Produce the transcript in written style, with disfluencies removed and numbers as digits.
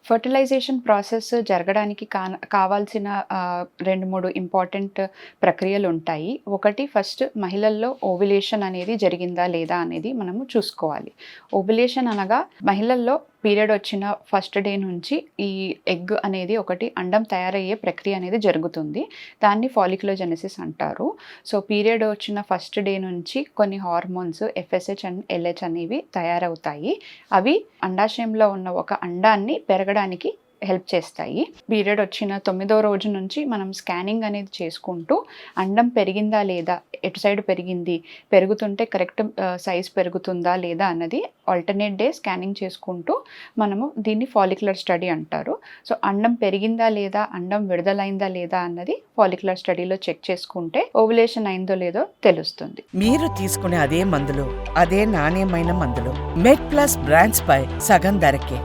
Fertilisation process జరగడానికి కావాల్సిన 2, 3 important ప్రక్రియలుంటాయి. ఒకటి ఫస్ట్ మహిళల్లో ఓవ్యులేషన్ అనేది జరిగిందా లేదా అనేది మనము చూసుకోవాలి. ఓవ్యులేషన్ అనగా మహిళల్లో పీరియడ్ వచ్చిన ఫస్ట్ డే నుంచి ఈ ఎగ్ అనేది ఒకటి అండం తయారయ్యే ప్రక్రియ అనేది జరుగుతుంది. దాన్ని ఫాలిక్యులోజెనెసిస్ అంటారు. సో పీరియడ్ వచ్చిన ఫస్ట్ డే నుంచి కొన్ని హార్మోన్స్ ఎఫ్ఎస్హెచ్ అండ్ ఎల్హెచ్ అనేవి తయారవుతాయి. అవి అండాశయంలో ఉన్న ఒక అండాన్ని పెరగడానికి హెల్ప్ చేస్తాయి. పీరియడ్ వచ్చిన 9వ రోజు నుంచి మనం స్కానింగ్ అనేది చేసుకుంటూ అండం పెరిగిందా లేదా, ఎటు సైడ్ పెరిగింది, పెరుగుతుంటే కరెక్ట్ సైజ్ పెరుగుతుందా లేదా అన్నది ఆల్టర్నేట్ డే స్కానింగ్ చేసుకుంటూ మనము దీన్ని ఫాలిక్యులర్ స్టడీ అంటారు. సో అండం పెరిగిందా లేదా, అండం విడుదలైందా లేదా అన్నది ఫాలిక్యులర్ స్టడీలో చెక్ చేసుకుంటే ఓవ్యులేషన్ అయిందో లేదో తెలుస్తుంది. మీరు తీసుకునే అదే మందులు, అదే నాణ్యమైన మందులు మెడ్ ప్లస్ బ్రాండ్స్ పై సగం ధరకే